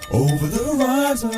Over the horizon.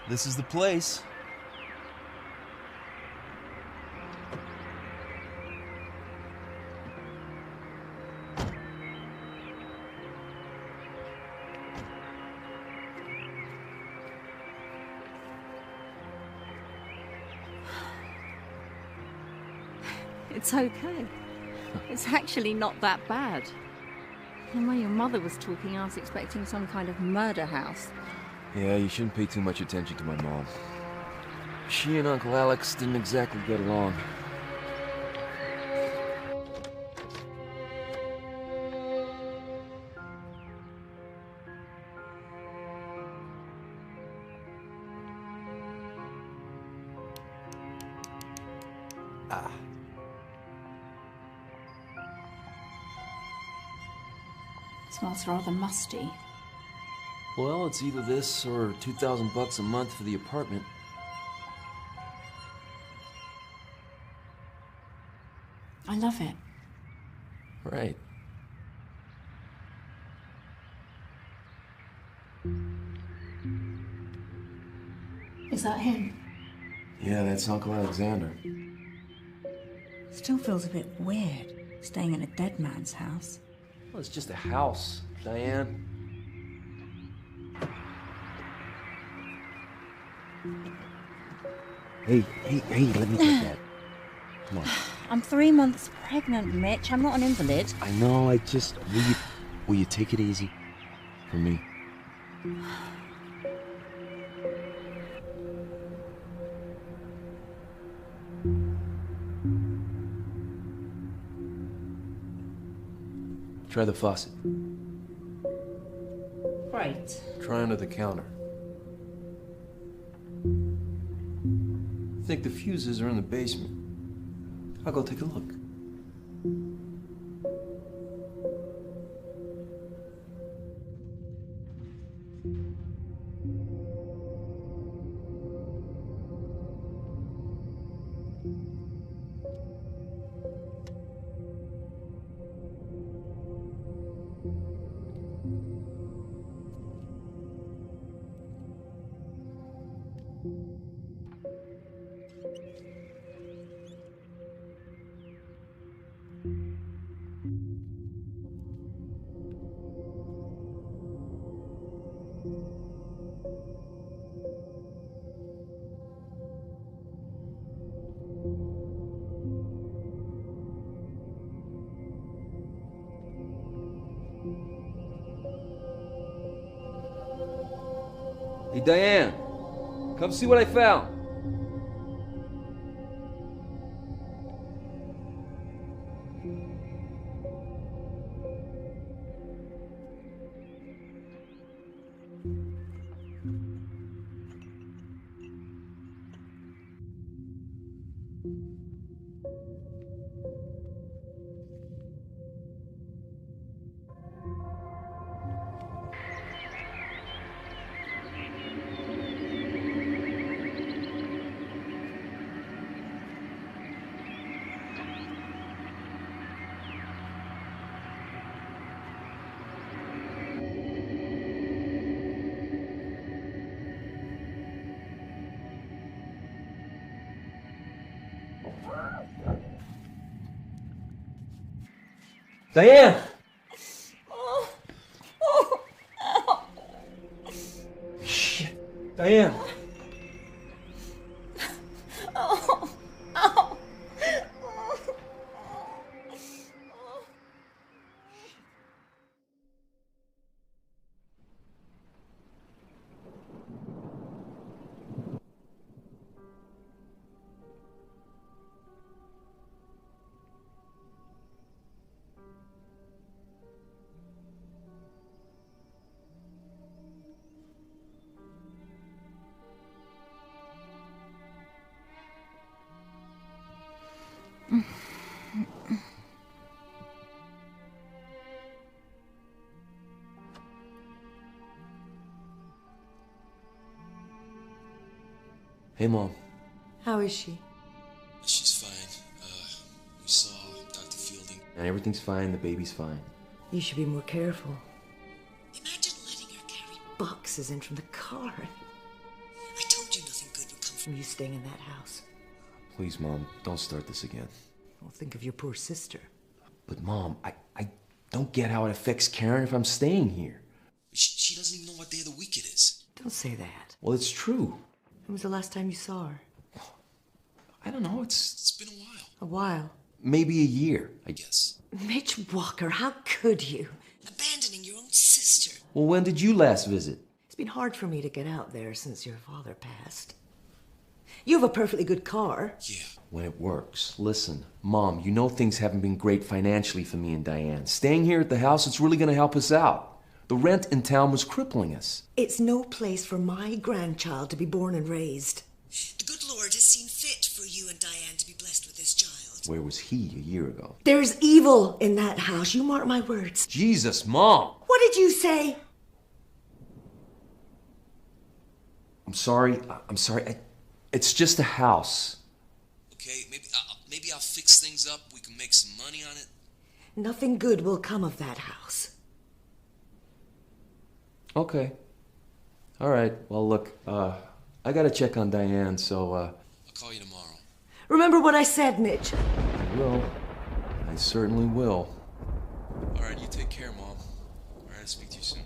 This is the place. It's okay. It's actually not that bad. The way your mother was talking, I was expecting some kind of murder house. Yeah, you shouldn't pay too much attention to my mom. She and Uncle Alex didn't exactly get along. Smells rather musty. Well, it's either this or $2,000 a month for the apartment. I love it. Right. Is that him? Yeah, that's Uncle Alexander. Still feels a bit weird, staying in a dead man's house. Well, it's just a house, Diane. Hey, let me take that. Come on. I'm 3 months pregnant, Mitch. I'm not an invalid. I know, will you take it easy? For me. Try the faucet. Great. Try under the counter. I think the fuses are in the basement. I'll go take a look. Hey, Diane, come see what I found. Diane! Shit. Diane! Hey, Mom. How is she? She's fine. We saw Dr. Fielding. And everything's fine, the baby's fine. You should be more careful. Imagine letting her carry boxes in from the car. I told you nothing good would come from you staying in that house. Please, Mom, don't start this again. Well, think of your poor sister. But, Mom, I don't get how it affects Karen if I'm staying here. She doesn't even know what day of the week it is. Don't say that. Well, it's true. When was the last time you saw her? I don't know, It's been a while. A while. maybe a year, I guess. Mitch Walker, how could you? Abandoning your own sister. Well, when did you last visit? It's been hard for me to get out there since your father passed. You have a perfectly good car. Yeah. When it works. Listen, Mom, you know things haven't been great financially for me and Diane. Staying here at the house, it's really going to help us out. The rent in town was crippling us. It's no place for my grandchild to be born and raised. The good Lord has seen fit for you and Diane to be blessed with this child. Where was he a year ago? There's evil in that house. You mark my words. Jesus, Mom! What did you say? I'm sorry. It's just a house. Okay, maybe I'll fix things up. We can make some money on it. Nothing good will come of that house. Okay. All right. Well, look, I gotta check on Diane, so, I'll call you tomorrow. Remember what I said, Mitch. I will. I certainly will. All right, you take care, Mom. All right, I'll speak to you soon.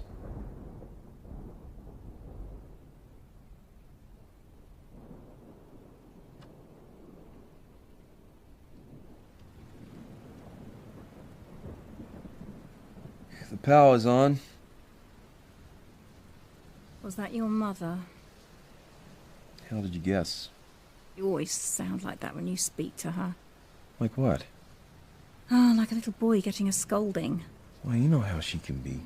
The power's on. Was that your mother? How did you guess? You always sound like that when you speak to her. Like what? Oh, like a little boy getting a scolding. Well, you know how she can be.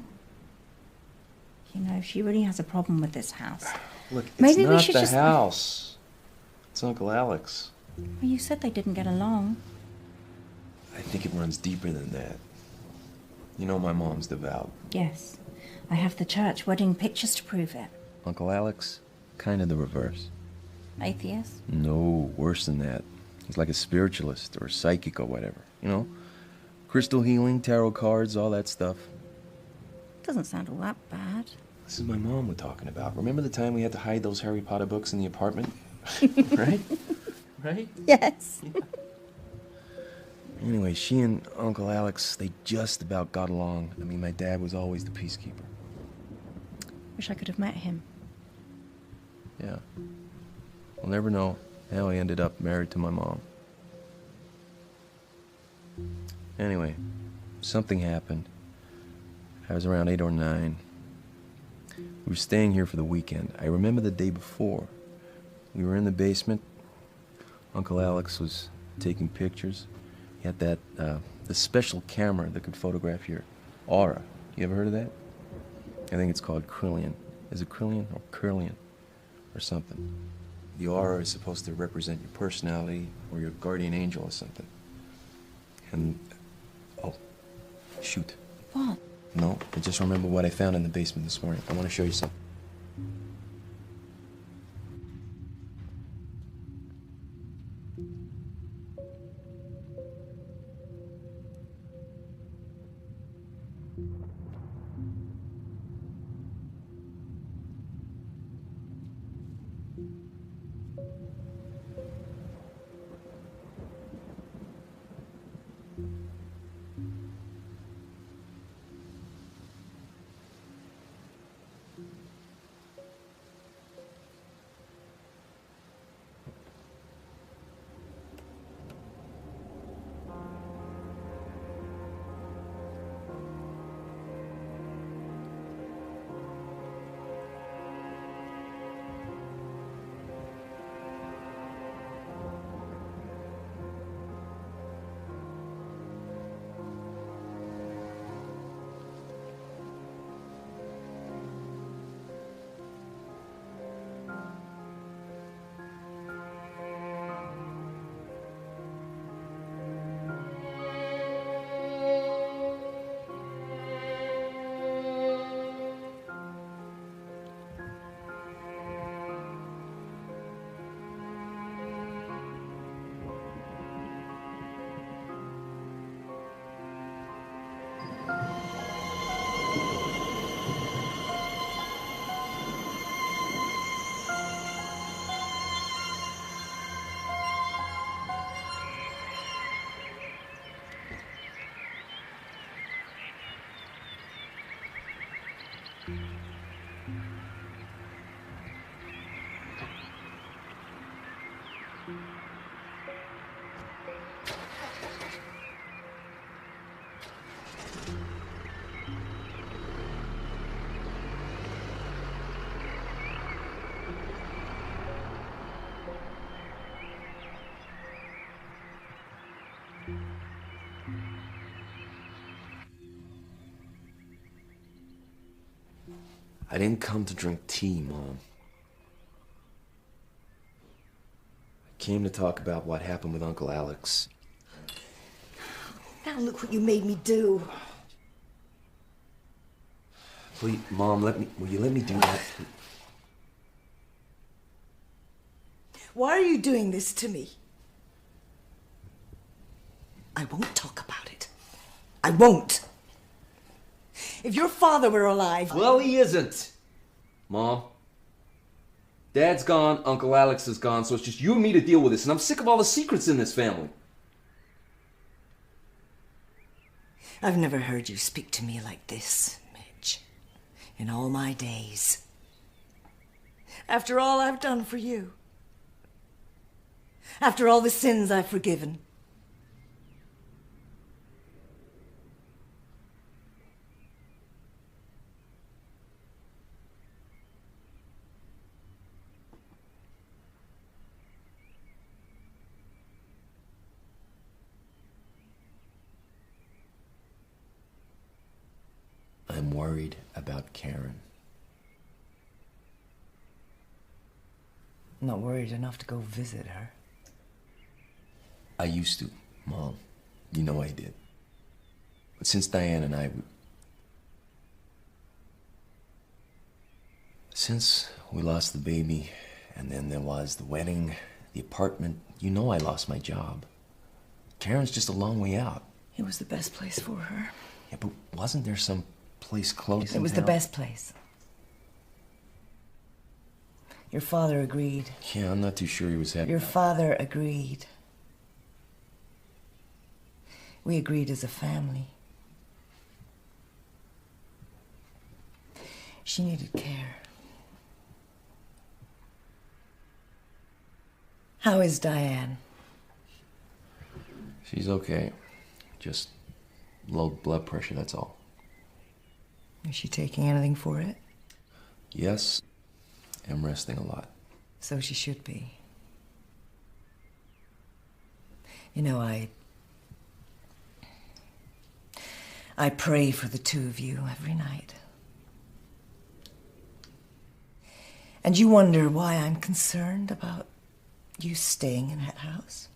You know, she really has a problem with this house. Look, it's Maybe we not should the just- house. It's Uncle Alex. Well, you said they didn't get along. I think it runs deeper than that. You know my mom's devout. Yes. I have the church wedding pictures to prove it. Uncle Alex, kind of the reverse. Atheist? No, worse than that. He's like a spiritualist or a psychic or whatever. You know? Crystal healing, tarot cards, all that stuff. Doesn't sound all that bad. This is my mom we're talking about. Remember the time we had to hide those Harry Potter books in the apartment? Right? Right? Yes. Yeah. Anyway, she and Uncle Alex, they just about got along. I mean, my dad was always the peacekeeper. Wish I could have met him. Yeah. We'll never know how he ended up married to my mom. Anyway, something happened. I was around 8 or 9. We were staying here for the weekend. I remember the day before. We were in the basement. Uncle Alex was taking pictures. He had that, the special camera that could photograph your aura. You ever heard of that? I think it's called Krillian. Is it Krillian or Curlian or something? The aura is supposed to represent your personality or your guardian angel or something. And, oh, shoot. What? No, I just remember what I found in the basement this morning. I want to show you something. I didn't come to drink tea, Mom. I came to talk about what happened with Uncle Alex. Now look what you made me do. Please, Mom, will you let me do that? Why are you doing this to me? I won't talk about it. I won't. If your father were alive... Well, he isn't. Mom. Dad's gone, Uncle Alex is gone, so it's just you and me to deal with this, and I'm sick of all the secrets in this family. I've never heard you speak to me like this, Midge, in all my days. After all I've done for you. After all the sins I've forgiven. I'm worried about Karen. I'm not worried enough to go visit her. I used to, Mom. You know I did. But since Diane and I... Since we lost the baby, and then there was the wedding, the apartment, you know I lost my job. Karen's just a long way out. It was the best place for her. Yeah, but wasn't there some place close It was the best place. Your father agreed. Yeah, I'm not too sure he was happy. Your father agreed. We agreed as a family. She needed care. How is Diane? She's okay. Just low blood pressure, that's all. Is she taking anything for it? Yes, I'm resting a lot. So she should be. You know, I pray for the two of you every night. And you wonder why I'm concerned about you staying in that house?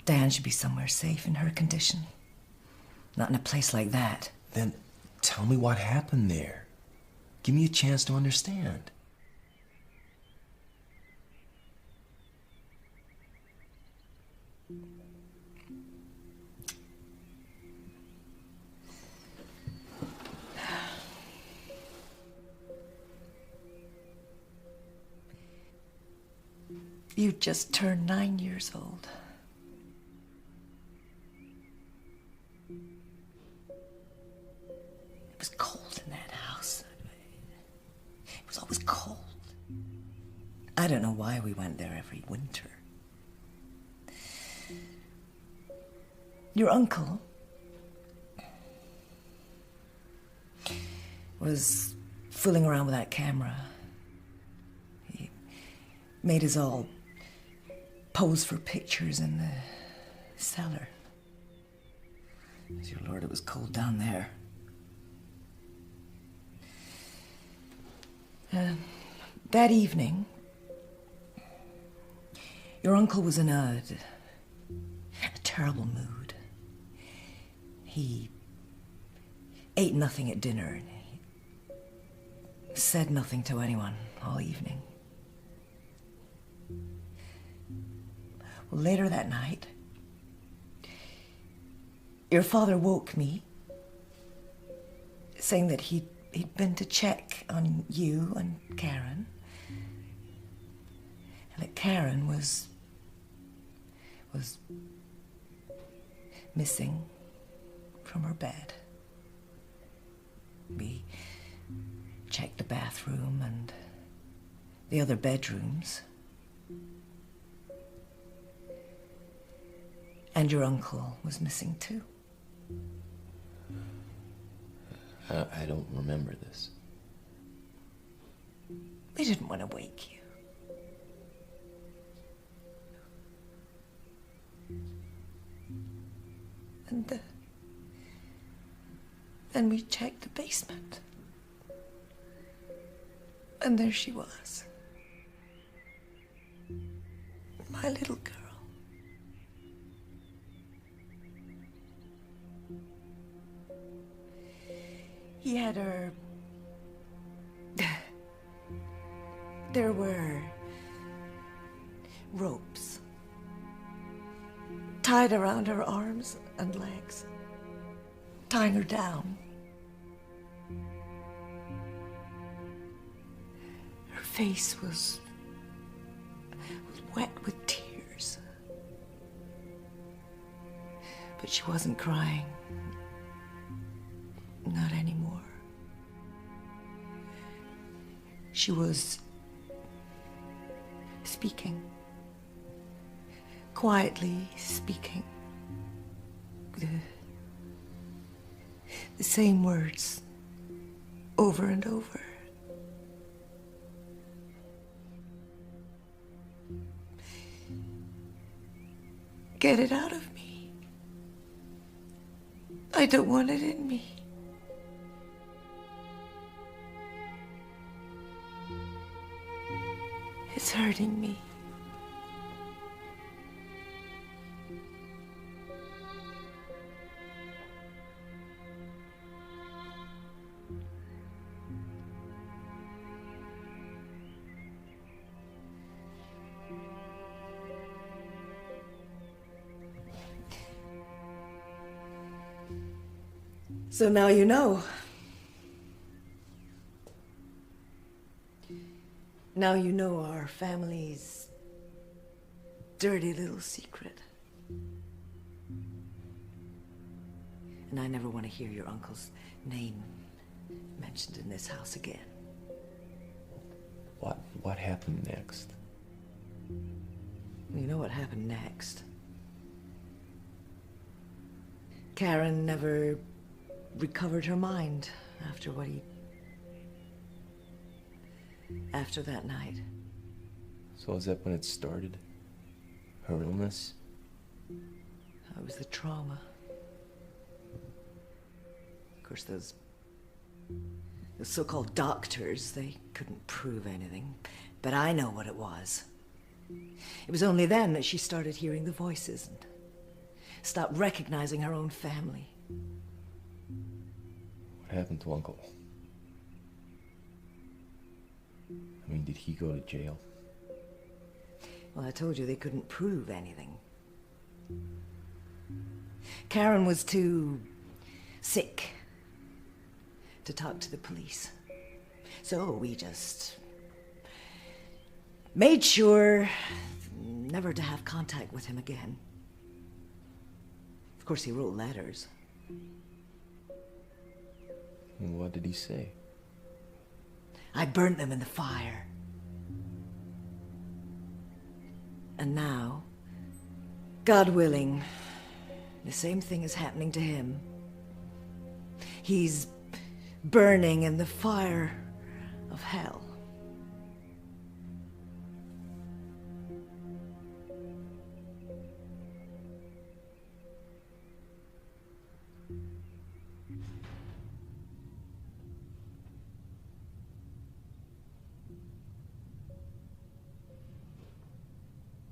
Diane should be somewhere safe in her condition. Not in a place like that. Then tell me what happened there. Give me a chance to understand. You just turned 9 years old. It was cold in that house. It was always cold. I don't know why we went there every winter. Your uncle was fooling around with that camera. He made us all pose for pictures in the cellar. Dear Lord, it was cold down there. That evening, your uncle was in a terrible mood. He ate nothing at dinner and he said nothing to anyone all evening. Well, later that night, your father woke me, saying that he'd been to check on you and Karen, and that Karen was missing from her bed. We checked the bathroom and the other bedrooms. And your uncle was missing too. I don't remember this. We didn't want to wake you. And then we checked the basement. And there she was. My little girl. He had her... There were ropes tied around her arms and legs, tying her down. Her face was wet with tears. But she wasn't crying. Not anymore. She was speaking. Quietly speaking. The same words over and over. Get it out of me. I don't want it in me. It's hurting me. So now you know. Now you know our family's dirty little secret. And I never want to hear your uncle's name mentioned in this house again. What happened next? You know what happened next. Karen never recovered her mind after that night. So is that when it started? Her illness? It was the trauma. Of course, those so-called doctors, they couldn't prove anything. But I know what it was. It was only then that she started hearing the voices and stopped recognizing her own family. What happened to Uncle? I mean, did he go to jail? Well, I told you they couldn't prove anything. Karen was too sick to talk to the police. So we just made sure never to have contact with him again. Of course, he wrote letters. And what did he say? I burnt them in the fire. And now, God willing, the same thing is happening to him. He's burning in the fire of hell.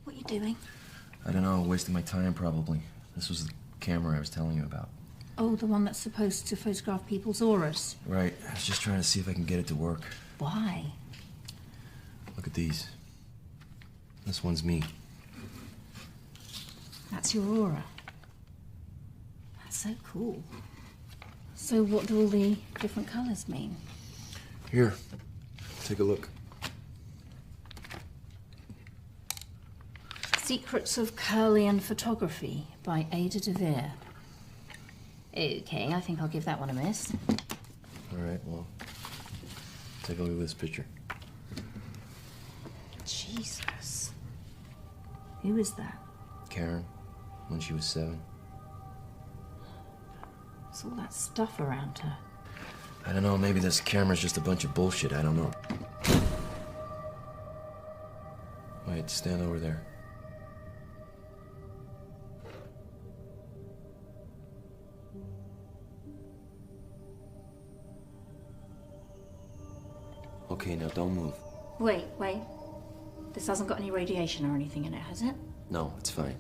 What are you doing? I don't know, wasting my time probably. This was the camera I was telling you about. Oh, the one that's supposed to photograph people's auras. Right, I was just trying to see if I can get it to work. Why? Look at these. This one's me. That's your aura. That's so cool. So what do all the different colours mean? Here, take a look. Secrets of Curlian Photography by Ada de Vere. Okay, I think I'll give that one a miss. All right, well, take a look at this picture. Jesus. Who is that? Karen, when she was 7. What's all that stuff around her? I don't know, maybe this camera's just a bunch of bullshit, I don't know. Wait, stand over there. Okay, now don't move. Wait. This hasn't got any radiation or anything in it, has it? No, it's fine.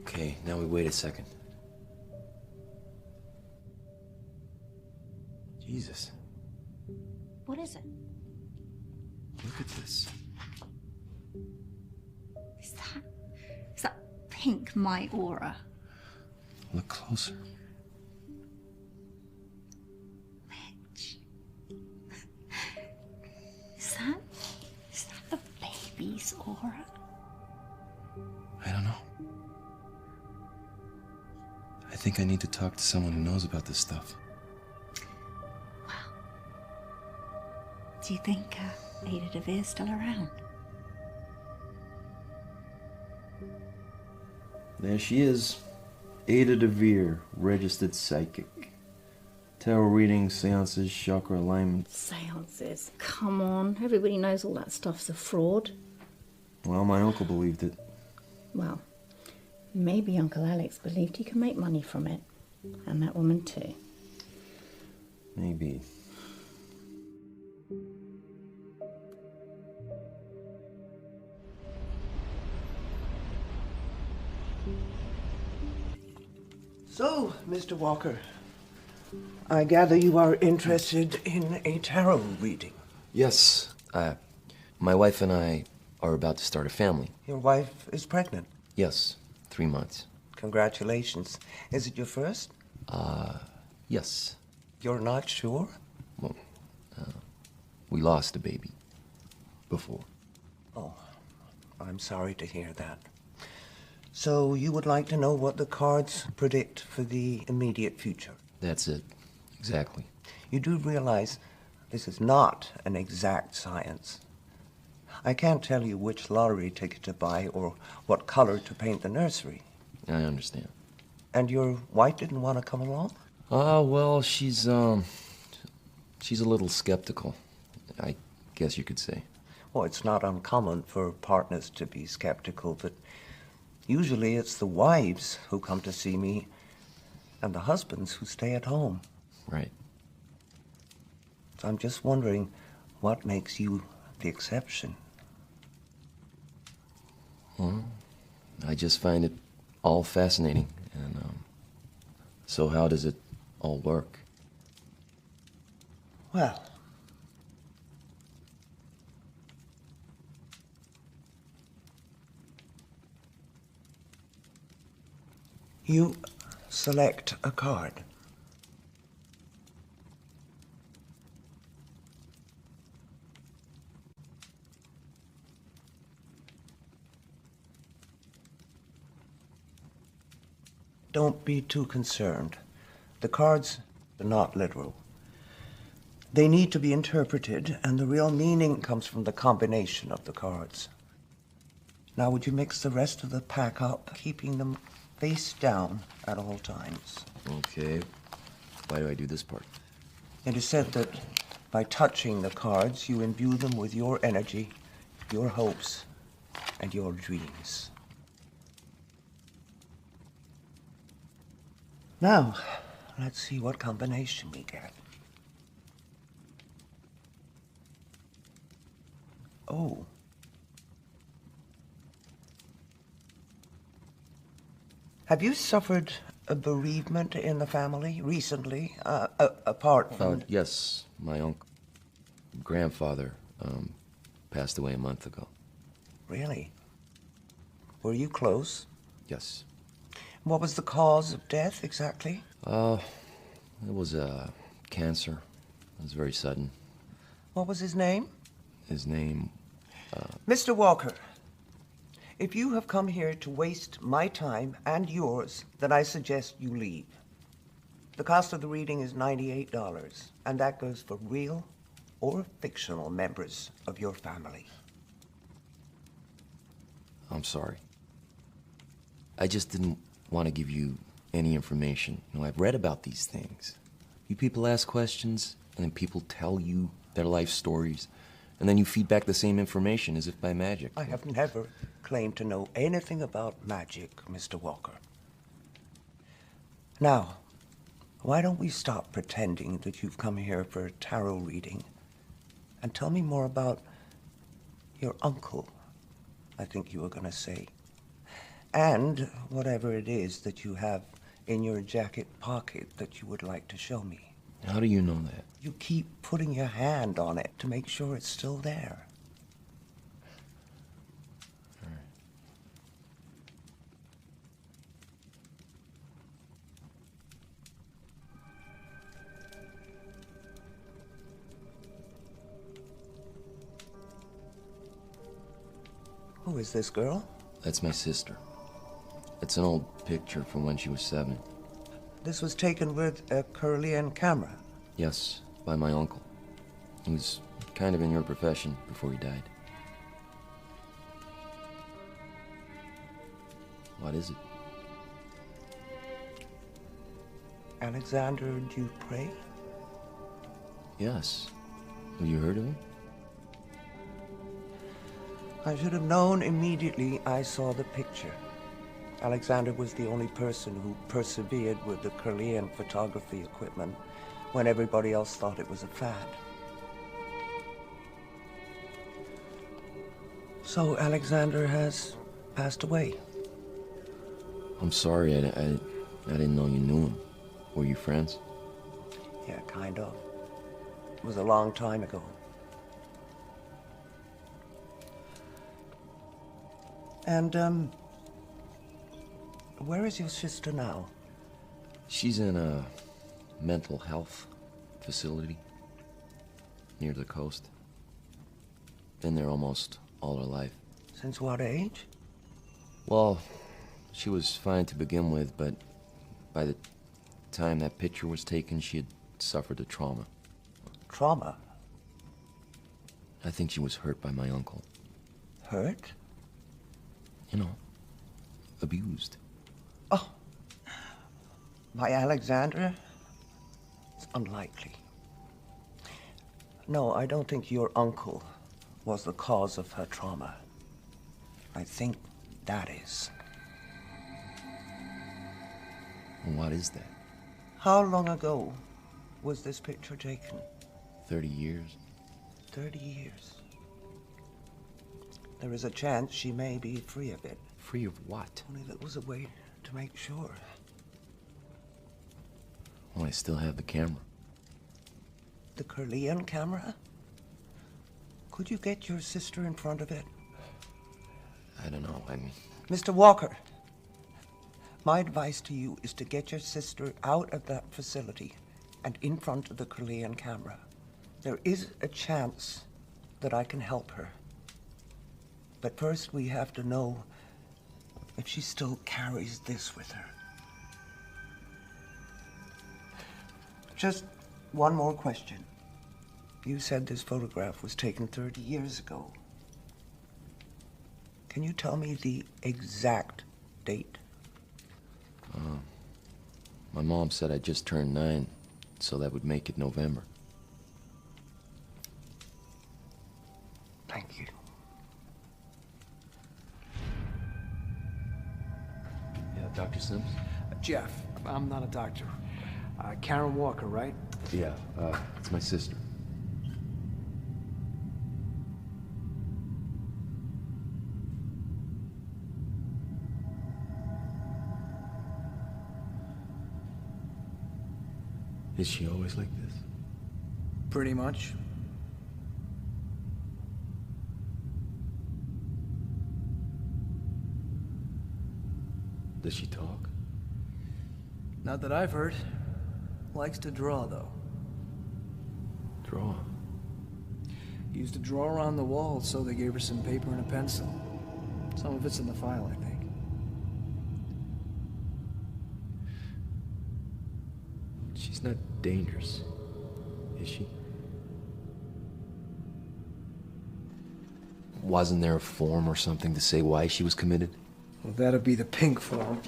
Okay, now we wait a second. Jesus, What is it? look at this. Is that pink my aura? Look closer. Which? Is that the baby's aura? I don't know. I think I need to talk to someone who knows about this stuff. Do you think Ada de Vere's still around? There she is. Ada de Vere, registered psychic. Tarot readings, seances, chakra alignment. Seances. Come on. Everybody knows all that stuff's a fraud. Well, my uncle believed it. Well, maybe Uncle Alex believed he could make money from it. And that woman too. Maybe. So, Mr. Walker, I gather you are interested in a tarot reading. Yes, my wife and I are about to start a family. Your wife is pregnant. Yes, 3 months. Congratulations. Is it your first? Yes. You're not sure? Well, we lost a baby. Before. Oh, I'm sorry to hear that. So you would like to know what the cards predict for the immediate future? That's it. Exactly. You do realize this is not an exact science. I can't tell you which lottery ticket to buy or what color to paint the nursery. I understand. And your wife didn't want to come along? Well, she's a little skeptical, I guess you could say. Well, it's not uncommon for partners to be skeptical, but usually it's the wives who come to see me and the husbands who stay at home. Right. So I'm just wondering what makes you the exception. Well, I just find it all fascinating. And so how does it all work? Well, you select a card. Don't be too concerned. The cards are not literal. They need to be interpreted, and the real meaning comes from the combination of the cards. Now, would you mix the rest of the pack up, keeping them face down at all times? Okay. Why do I do this part? It is said that by touching the cards, you imbue them with your energy, your hopes, and your dreams. Now, let's see what combination we get. Oh. Have you suffered a bereavement in the family recently, apart from... Yes, my grandfather passed away a month ago. Really? Were you close? Yes. What was the cause of death, exactly? It was cancer. It was very sudden. What was his name? His name... Mr. Walker, if you have come here to waste my time and yours, then I suggest you leave. The cost of the reading is $98, and that goes for real or fictional members of your family. I'm sorry. I just didn't want to give you any information. You know, I've read about these things. You people ask questions, and then people tell you their life stories, and then you feed back the same information as if by magic. I have never claimed to know anything about magic, Mr. Walker. Now, why don't we stop pretending that you've come here for a tarot reading and tell me more about your uncle, I think you were going to say, and whatever it is that you have in your jacket pocket that you would like to show me. How do you know that? You keep putting your hand on it to make sure it's still there. All right. Who is this girl? That's my sister. It's an old picture from when she was 7. This was taken with a Curlian camera. Yes, by my uncle. He was kind of in your profession before he died. What is it? Alexander Dupre? Yes. Have you heard of him? I should have known immediately I saw the picture. Alexander was the only person who persevered with the Curlian photography equipment when everybody else thought it was a fad. So Alexander has passed away. I'm sorry, I didn't know you knew him. Were you friends? Yeah, kind of. It was a long time ago. And, where is your sister now? She's in a mental health facility near the coast. Been there almost all her life. Since what age? Well, she was fine to begin with, but by the time that picture was taken, she had suffered a trauma. Trauma? I think she was hurt by my uncle. Hurt? You know, abused. Oh, by Alexandra? It's unlikely. No, I don't think your uncle was the cause of her trauma. I think that is. And what is that? How long ago was this picture taken? 30 years. 30 years. There is a chance she may be free of it. Free of what? Only there was a way to make sure. Well, I still have the camera. The Curlean camera? Could you get your sister in front of it? I don't know, Mr. Walker, my advice to you is to get your sister out of that facility and in front of the Curlean camera. There is a chance that I can help her. But first we have to know if she still carries this with her. Just one more question. You said this photograph was taken 30 years ago. Can you tell me the exact date? My mom said I just turned 9, so that would make it November. Thank you. Yeah, Dr. Sims? Jeff, I'm not a doctor. Karen Walker, right? Yeah, it's my sister. Is she always like this? Pretty much. Does she talk? Not that I've heard. Likes to draw, though. Draw? Used to draw around the wall, so they gave her some paper and a pencil. Some of it's in the file, I think. She's not dangerous, is she? Wasn't there a form or something to say why she was committed? Well, that'd be the pink form.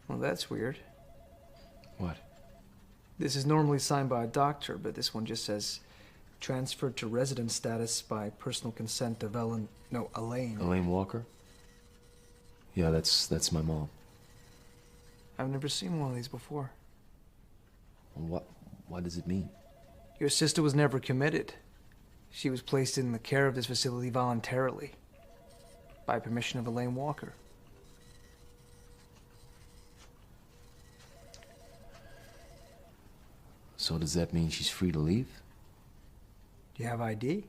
Well, that's weird. What? This is normally signed by a doctor, but this one just says transferred to resident status by personal consent of Elaine. Elaine Walker? Yeah, that's my mom. I've never seen one of these before. What does it mean? Your sister was never committed. She was placed in the care of this facility voluntarily, by permission of Elaine Walker. So does that mean she's free to leave? Do you have ID?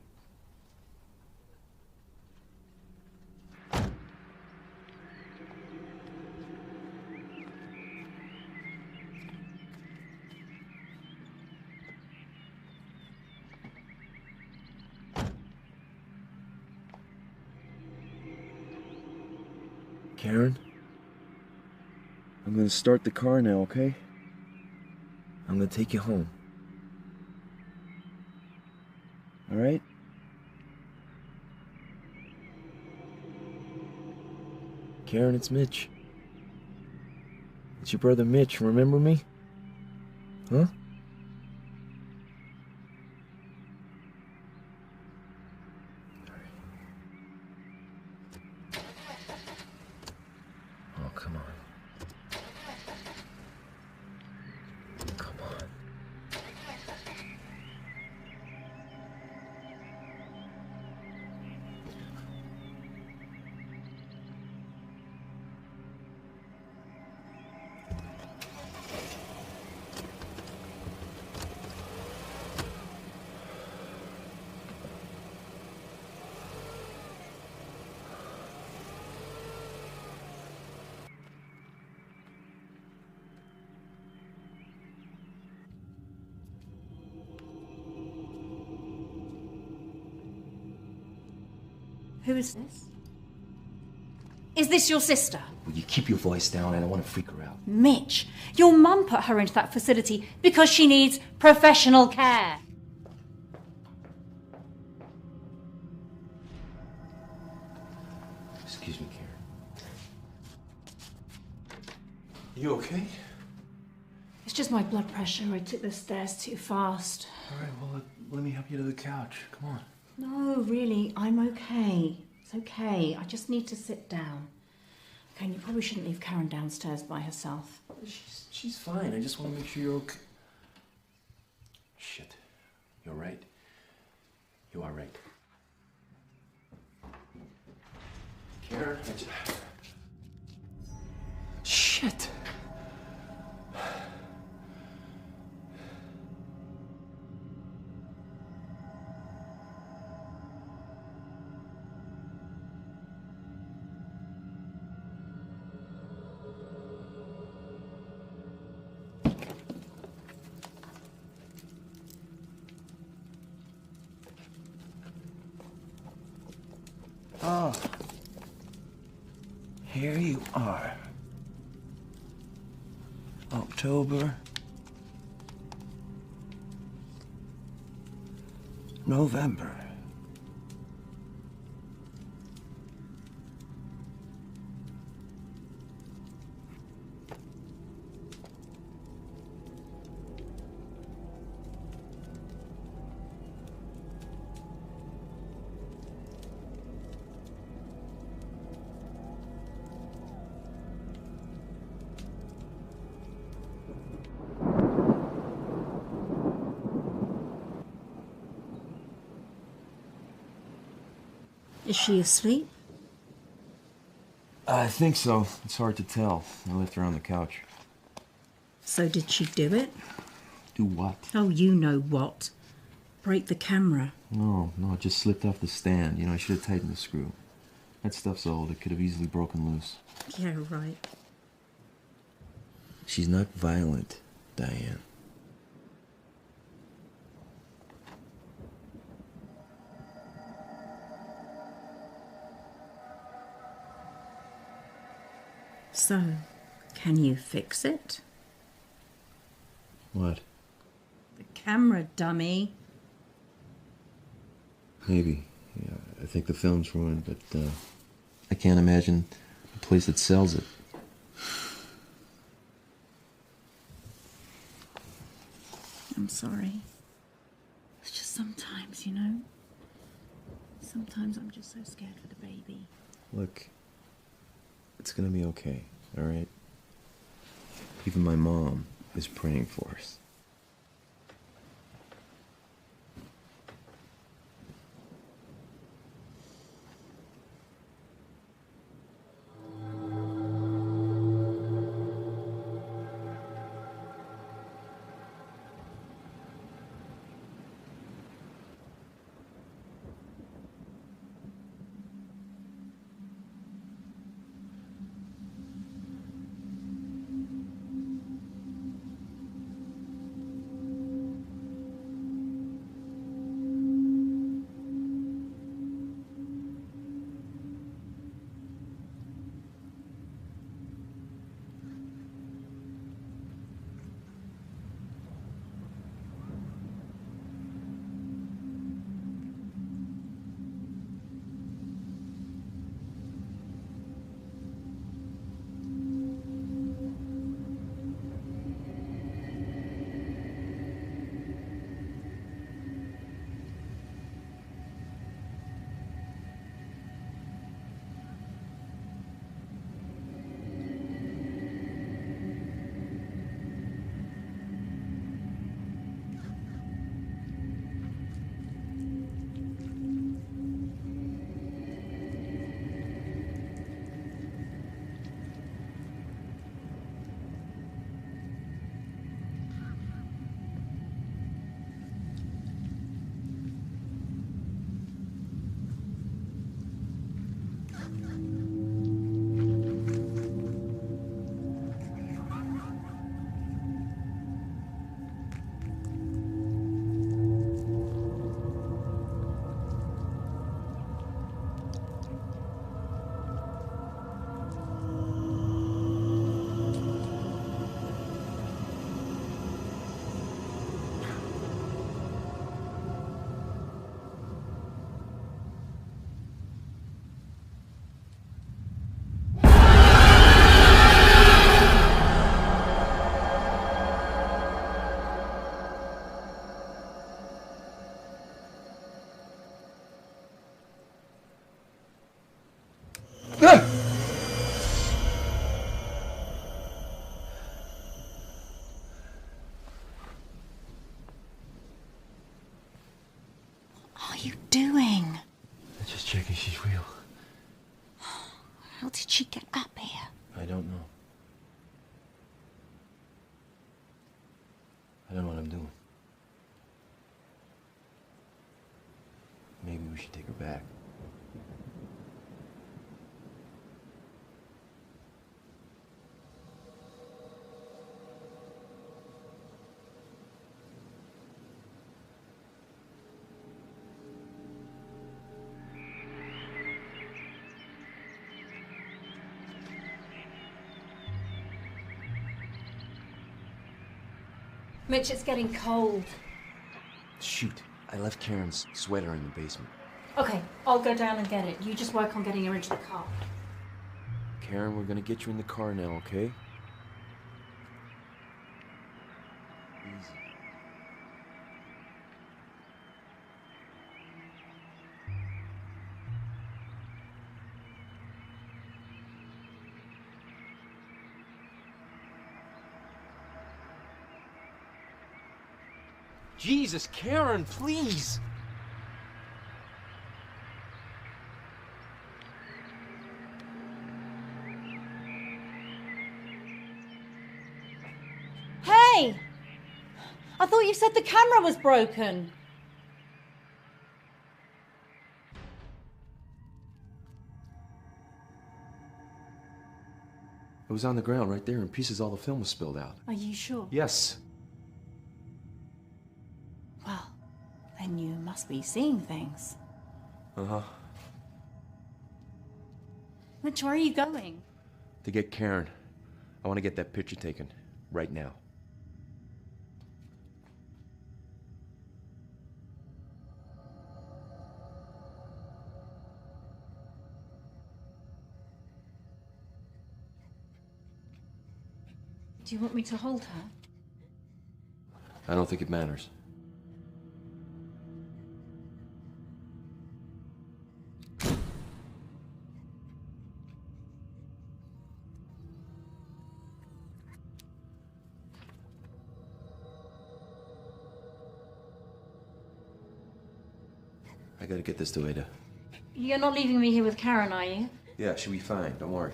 Karen? I'm gonna start the car now, okay? I'm gonna take you home. All right? Karen, it's Mitch. It's your brother Mitch, remember me? Huh? Oh, come on. Come on. Who is this? Is this your sister? Will you keep your voice down? I don't want to freak her out. Mitch, your mum put her into that facility because she needs professional care. Excuse me, Karen. You okay? It's just my blood pressure. I took the stairs too fast. All right, well, let me help you to the couch. Come on. No, really, I'm okay. It's okay. I just need to sit down. Okay, and you probably shouldn't leave Karen downstairs by herself. She's fine. I just want to make sure you're okay. Shit. You're right. You are right. Karen, Shit. Oh, here you are. October, November. Is she asleep? I think so. It's hard to tell. I left her on the couch. So did she do it? Do what? Oh, you know what. Break the camera. No, it just slipped off the stand. You know, I should have tightened the screw. That stuff's old. It could have easily broken loose. Yeah, right. She's not violent, Diane. So, can you fix it? What? The camera, dummy. Maybe. Yeah, I think the film's ruined, but I can't imagine a place that sells it. I'm sorry. It's just sometimes, you know. Sometimes I'm just so scared for the baby. Look, it's gonna be okay, all right? Even my mom is praying for us. did she get up here? I don't know. I don't know what I'm doing. Maybe we should take her back. Mitch, it's getting cold. Shoot, I left Karen's sweater in the basement. Okay, I'll go down and get it. You just work on getting her into the car. Karen, we're gonna get you in the car now, okay? Easy. Jesus, Karen, please! Hey! I thought you said the camera was broken. It was on the ground right there in pieces. All the film was spilled out. Are you sure? Yes. Well, then you must be seeing things. Uh-huh. Mitch, where are you going? To get Karen. I want to get that picture taken. Right now. Do you want me to hold her? I don't think it matters. I gotta get this to Ada. You're not leaving me here with Karen, are you? Yeah, she'll be fine. Don't worry.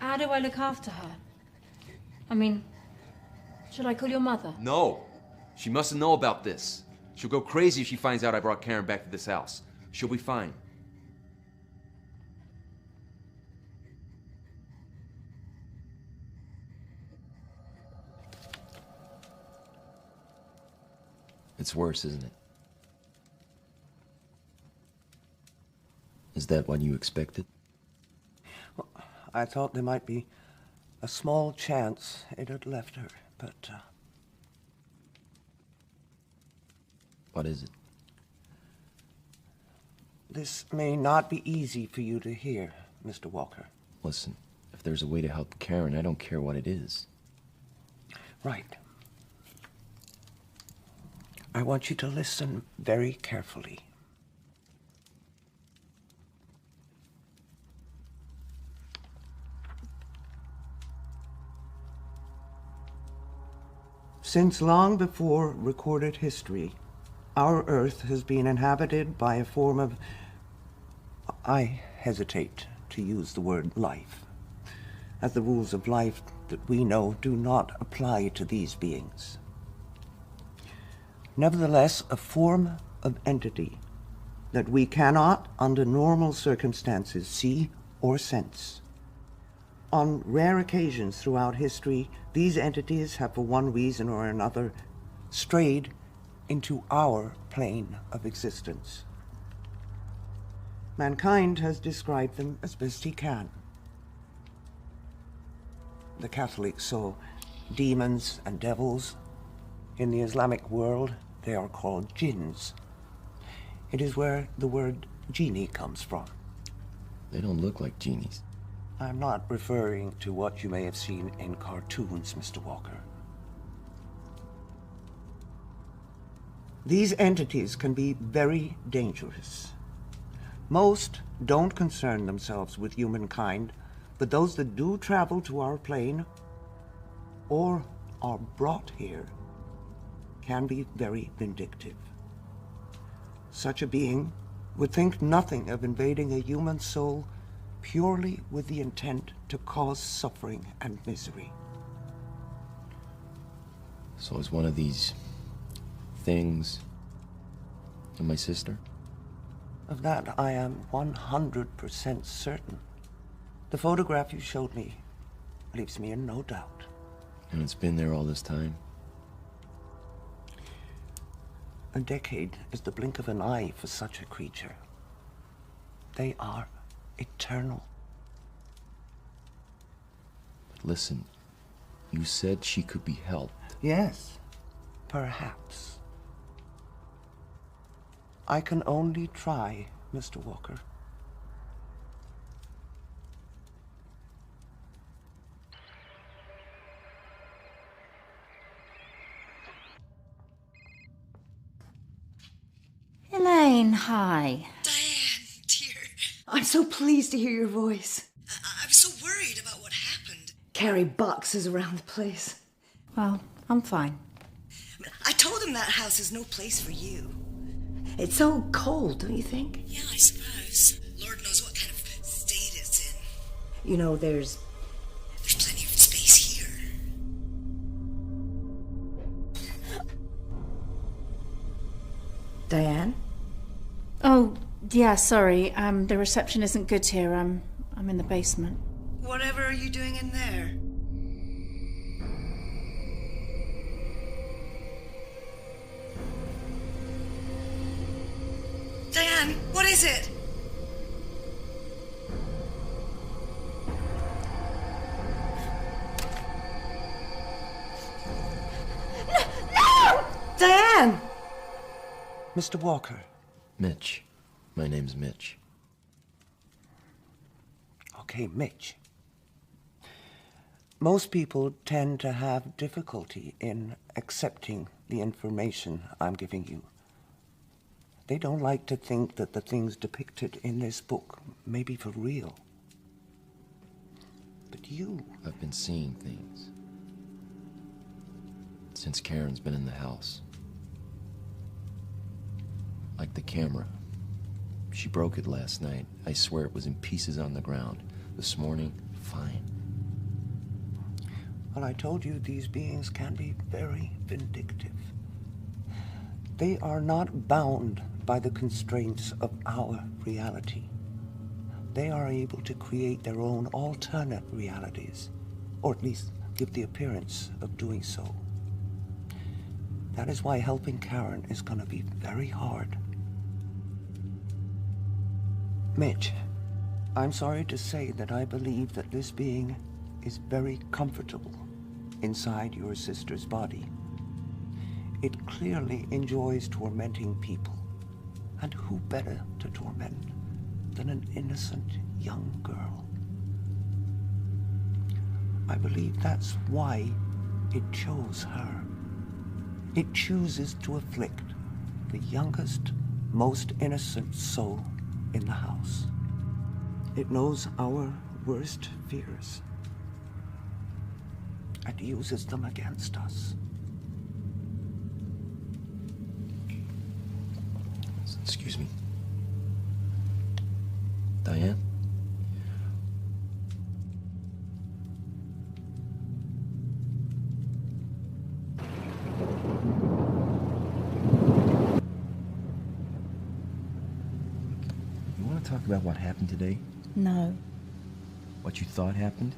How do I look after her? I mean, should I call your mother? No! She mustn't know about this. She'll go crazy if she finds out I brought Karen back to this house. She'll be fine. It's worse, isn't it? Is that what you expected? Well, I thought there might be a small chance it had left her, but... What is it? This may not be easy for you to hear, Mr. Walker. Listen, if there's a way to help Karen, I don't care what it is. Right. I want you to listen very carefully. Since long before recorded history, our Earth has been inhabited by a form of... I hesitate to use the word life, as the rules of life that we know do not apply to these beings. Nevertheless, a form of entity that we cannot, under normal circumstances, see or sense. On rare occasions throughout history, these entities have, for one reason or another, strayed into our plane of existence. Mankind has described them as best he can. The Catholics saw demons and devils. In the Islamic world, they are called jinns. It is where the word genie comes from. They don't look like genies. I'm not referring to what you may have seen in cartoons, Mr. Walker. These entities can be very dangerous. Most don't concern themselves with humankind, but those that do travel to our plane or are brought here can be very vindictive. Such a being would think nothing of invading a human soul purely with the intent to cause suffering and misery. So is one of these things and my sister? Of that I am 100% certain. The photograph you showed me leaves me in no doubt. And it's been there all this time? A decade is the blink of an eye for such a creature. They are eternal. But listen, you said she could be helped. Yes, perhaps. I can only try, Mr. Walker. Elaine, hi. Diane, dear. I'm so pleased to hear your voice. I'm so worried about what happened. Carry boxes around the place. Well, I'm fine. I told him that house is no place for you. It's so cold, don't you think? Yeah, I suppose. Lord knows what kind of state it's in. You know, there's There's plenty of space here. Diane? Oh, yeah, sorry. The reception isn't good here. I'm in the basement. Whatever are you doing in there? Diane, what is it? Diane! Mr. Walker. Mitch. My name's Mitch. Okay, Mitch. Most people tend to have difficulty in accepting the information I'm giving you. They don't like to think that the things depicted in this book may be for real. But you... I've been seeing things since Karen's been in the house. Like the camera. She broke it last night. I swear it was in pieces on the ground. This morning, fine. Well, I told you these beings can be very vindictive. They are not bound by the constraints of our reality. They are able to create their own alternate realities, or at least give the appearance of doing so. That is why helping Karen is going to be very hard. Mitch, I'm sorry to say that I believe that this being is very comfortable inside your sister's body. It clearly enjoys tormenting people. And who better to torment than an innocent young girl? I believe that's why it chose her. It chooses to afflict the youngest, most innocent soul in the house. It knows our worst fears and uses them against us. Excuse me. Diane? You want to talk about what happened today? No. What you thought happened?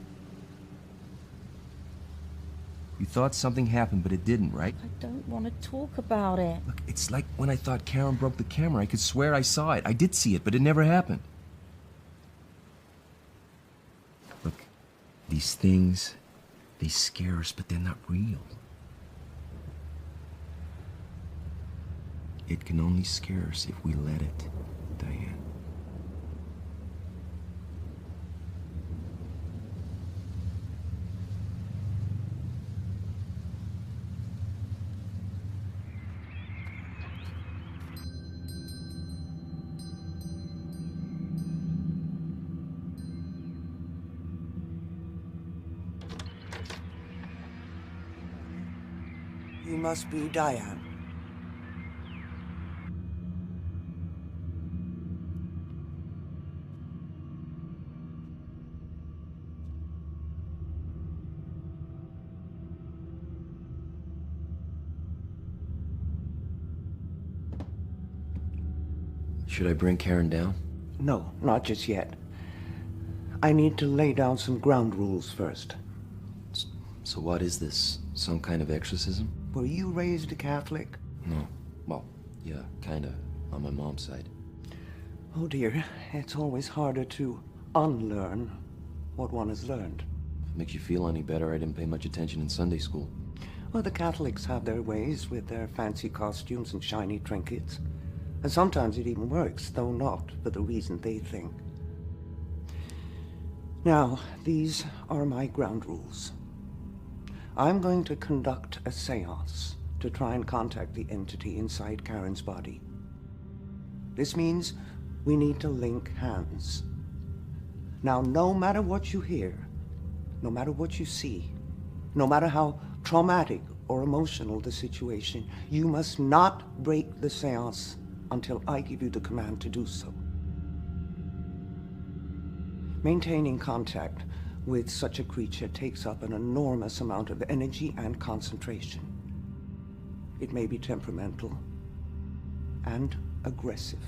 You thought something happened, but it didn't, right? I don't want to talk about it. Look, it's like when I thought Karen broke the camera. I could swear I saw it. I did see it, but it never happened. Look, these things, they scare us, but they're not real. It can only scare us if we let it, Diane. You must be Diane. Should I bring Karen down? No, not just yet. I need to lay down some ground rules first. So what is this? Some kind of exorcism? Were you raised a Catholic? No. Well, yeah, kinda, on my mom's side. Oh dear, it's always harder to unlearn what one has learned. If it makes you feel any better, I didn't pay much attention in Sunday school. Well, the Catholics have their ways with their fancy costumes and shiny trinkets. And sometimes it even works, though not for the reason they think. Now, these are my ground rules. I'm going to conduct a seance to try and contact the entity inside Karen's body. This means we need to link hands. Now, no matter what you hear, no matter what you see, no matter how traumatic or emotional the situation, you must not break the seance until I give you the command to do so. Maintaining contact with such a creature takes up an enormous amount of energy and concentration. It may be temperamental and aggressive.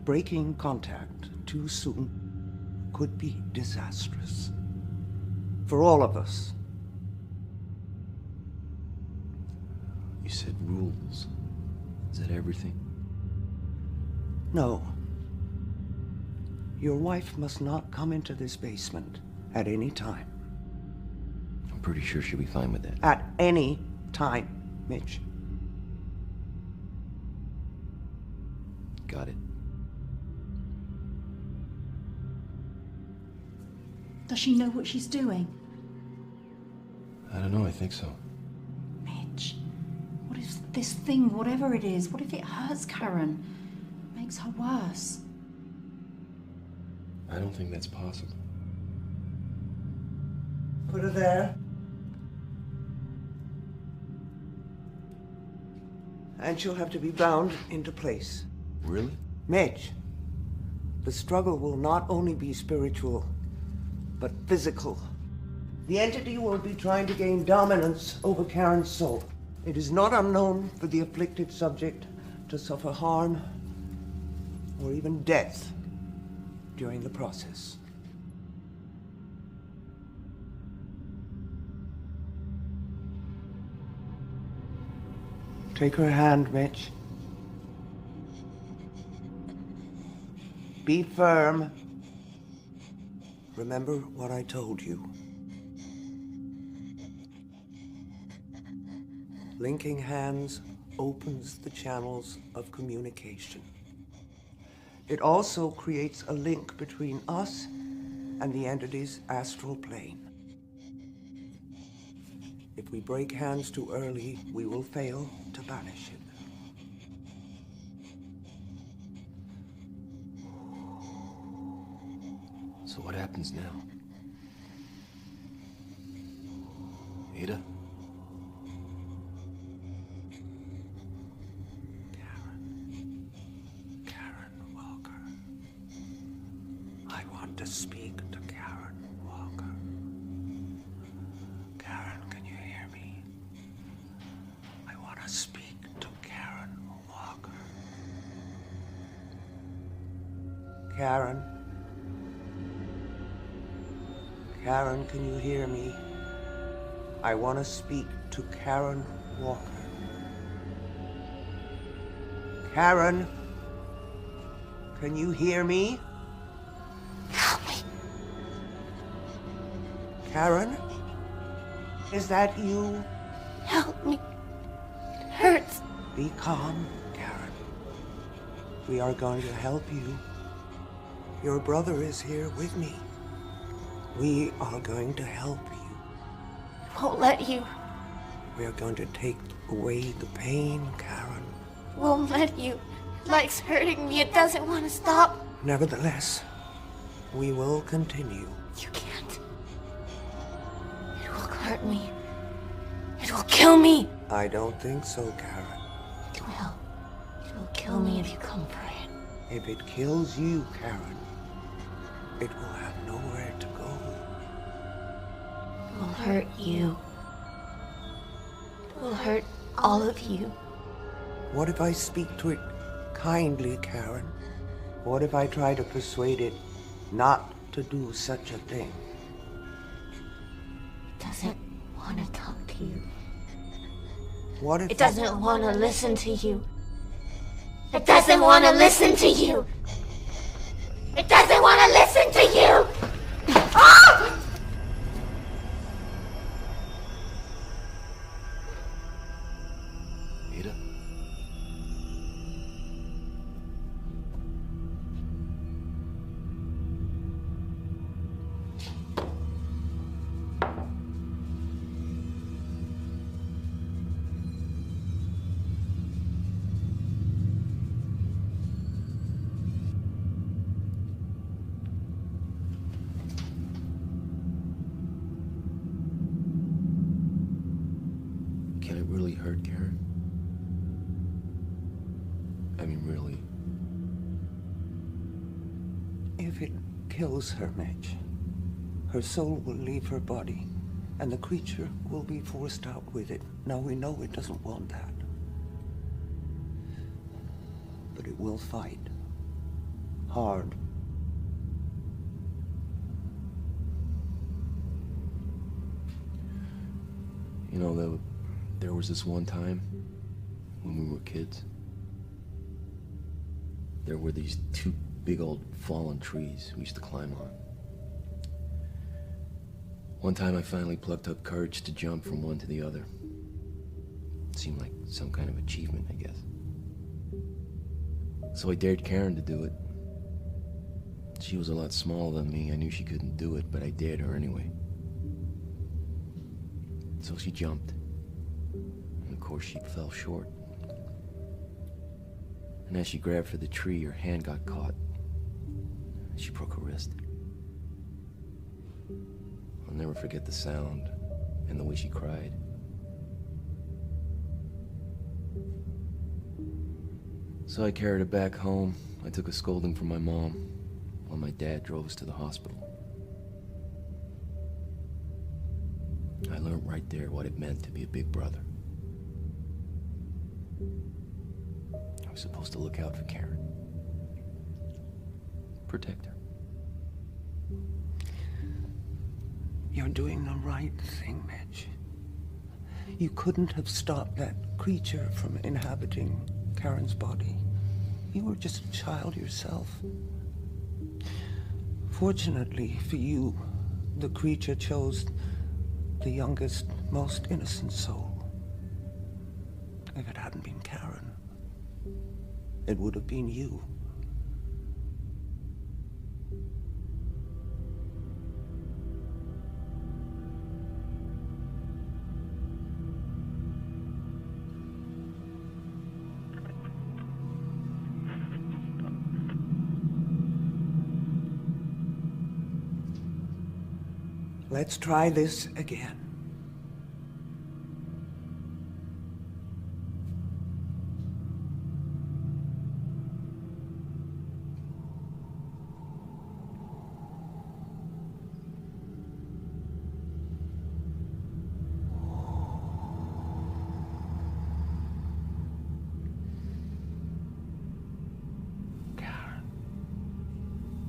Breaking contact too soon could be disastrous for all of us. You said rules. Is that everything? No. Your wife must not come into this basement at any time. I'm pretty sure she'll be fine with that. At any time, Mitch. Got it. Does she know what she's doing? I don't know, I think so. Mitch, what if this thing, whatever it is, what if it hurts Karen? Makes her worse? I don't think that's possible. Put her there. And she'll have to be bound into place. Really? Mitch, the struggle will not only be spiritual, but physical. The entity will be trying to gain dominance over Karen's soul. It is not unknown for the afflicted subject to suffer harm or even death during the process. Take her hand, Mitch. Be firm. Remember what I told you. Linking hands opens the channels of communication. It also creates a link between us and the entity's astral plane. If we break hands too early, we will fail to banish it. So what happens now? Ada? Karen Walker. I want to speak to Karen Walker. Karen, can you hear me? I want to speak to Karen Walker. Karen? Karen, can you hear me? I want to speak to Karen Walker. Karen? Can you hear me? Help me. Karen? Is that you? Help me. It hurts. Be calm, Karen. We are going to help you. Your brother is here with me. We are going to help you. I won't let you. We are going to take away the pain, Karen. Won't let you. Your leg's hurting me. It doesn't want to stop. Nevertheless, we will continue. You can't. It will hurt me. It will kill me. I don't think so, Karen. It will. It will kill me if you come for it. If it kills you, Karen, it will have nowhere to go. It will hurt you. It will hurt all of you. What if I speak to it kindly, Karen. What if I try to persuade it not to do such a thing? It doesn't want to talk to you. What if it doesn't want to listen to you? It doesn't want to listen to you. It doesn't want to listen to you. Ah! Ada? Can it really hurt, Karen? I mean, really? If it kills her, Mitch, her soul will leave her body, and the creature will be forced out with it. Now, we know it doesn't want that. But it will fight. Hard. You know, there was this one time when we were kids. There were these two big old fallen trees we used to climb on. One time I finally plucked up courage to jump from one to the other. It seemed like some kind of achievement, I guess. So I dared Karen to do it. She was a lot smaller than me. I knew she couldn't do it, but I dared her anyway. So she jumped. And of course she fell short. And as she grabbed for the tree, her hand got caught. She broke her wrist. I'll never forget the sound and the way she cried. So I carried her back home. I took a scolding from my mom while my dad drove us to the hospital. I learned right there what it meant to be a big brother. I was supposed to look out for Karen. Protect her. You're doing the right thing, Mitch. You couldn't have stopped that creature from inhabiting Karen's body. You were just a child yourself. Fortunately for you, the creature chose the youngest, most innocent soul. If it hadn't been Karen, it would have been you. Let's try this again.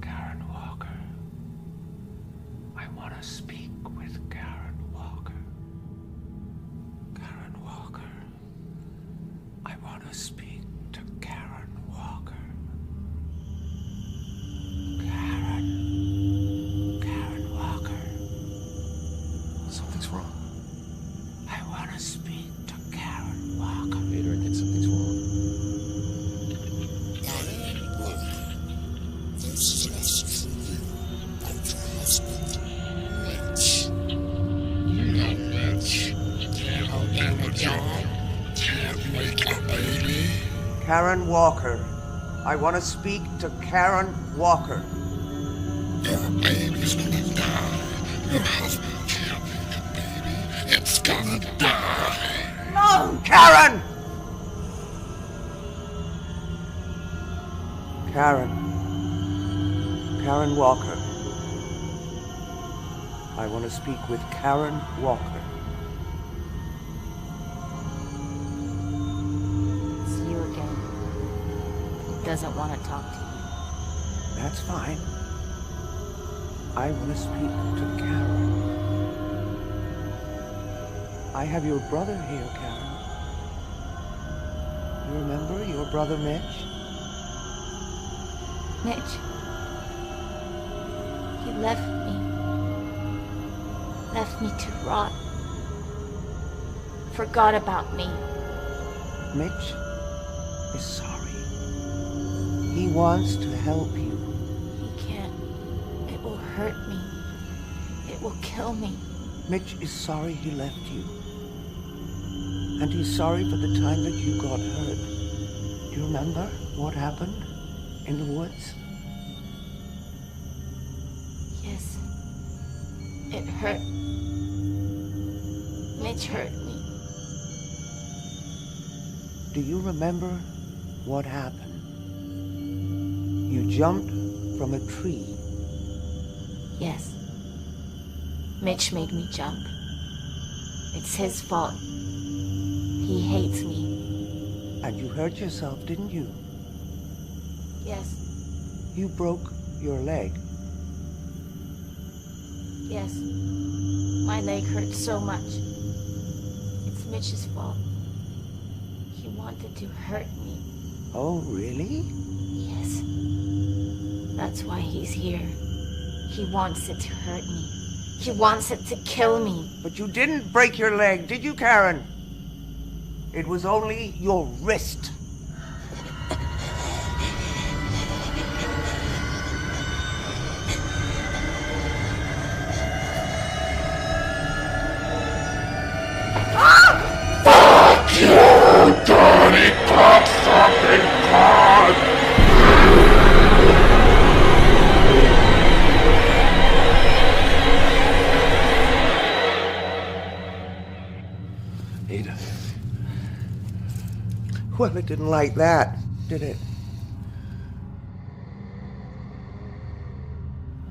Karen Walker. I want to speak with Karen Walker. Karen Walker. I want to speak to Karen Walker. Karen Walker. Something's wrong. I want to speak to Karen Walker. Vader, I think something's wrong. This is truly about your husband, Mitch. No, Mitch. Can't get a job. Can't make a baby. Karen Walker. I want to speak to Karen Walker. Your baby's gonna die. Your husband can't make a baby. It's gonna die. No, Karen! Karen Walker. I want to speak with Karen Walker. It's you again. doesn't want to talk to you. That's fine. I want to speak to Karen. I have your brother here, Karen. You remember your brother Mitch? Mitch. He left me. Left me to rot. Forgot about me. Mitch is sorry. He wants to help you. He can't. It will hurt me. It will kill me. Mitch is sorry he left you. And he's sorry for the time that you got hurt. Do you remember what happened in the woods? Yes. It hurt. Mitch hurt me. Do you remember what happened? You jumped from a tree. Yes. Mitch made me jump. It's his fault. He hates me. And you hurt yourself, didn't you? Yes. You broke your leg. Yes. My leg hurt so much. It's Mitch's fault. He wanted to hurt me. Oh, really? Yes. That's why he's here. He wants it to hurt me. He wants it to kill me. But you didn't break your leg, did you, Karen? It was only your wrist. Fuck you, dirty cocksucking god! Ada. Well, it didn't like that, did it?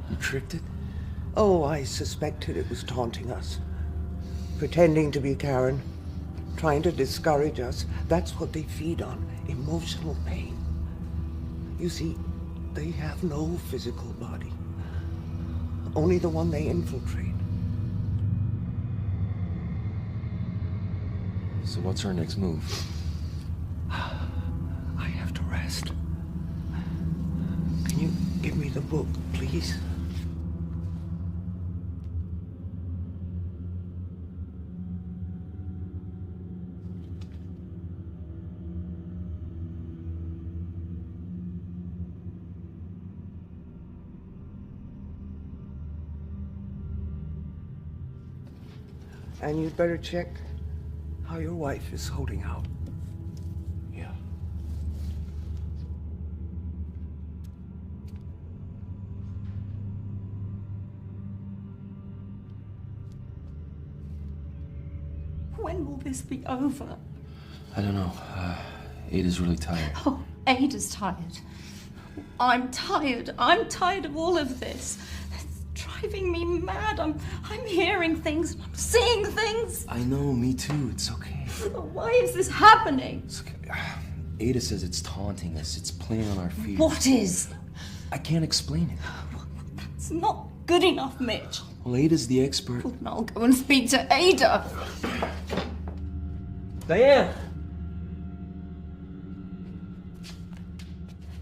You tricked it? Oh, I suspected it was taunting us. Pretending to be Karen. Trying to discourage us. That's what they feed on. Emotional pain. You see, they have no physical body. Only the one they infiltrate. So what's our next move? I have to rest. Can you give me the book, please? And you'd better check how your wife is holding out. Yeah. When will this be over? I don't know. Ada's really tired. Oh, Ada's tired. I'm tired. I'm tired of all of this. It's driving me mad. I'm hearing things. I'm seeing things. I know, me too. It's okay. Why is this happening? It's okay. Ada says it's taunting us. It's playing on our fears. What is? I can't explain it. It's not good enough, Mitch. Well, Ada's the expert. Well, then I'll go and speak to Ada. Diane!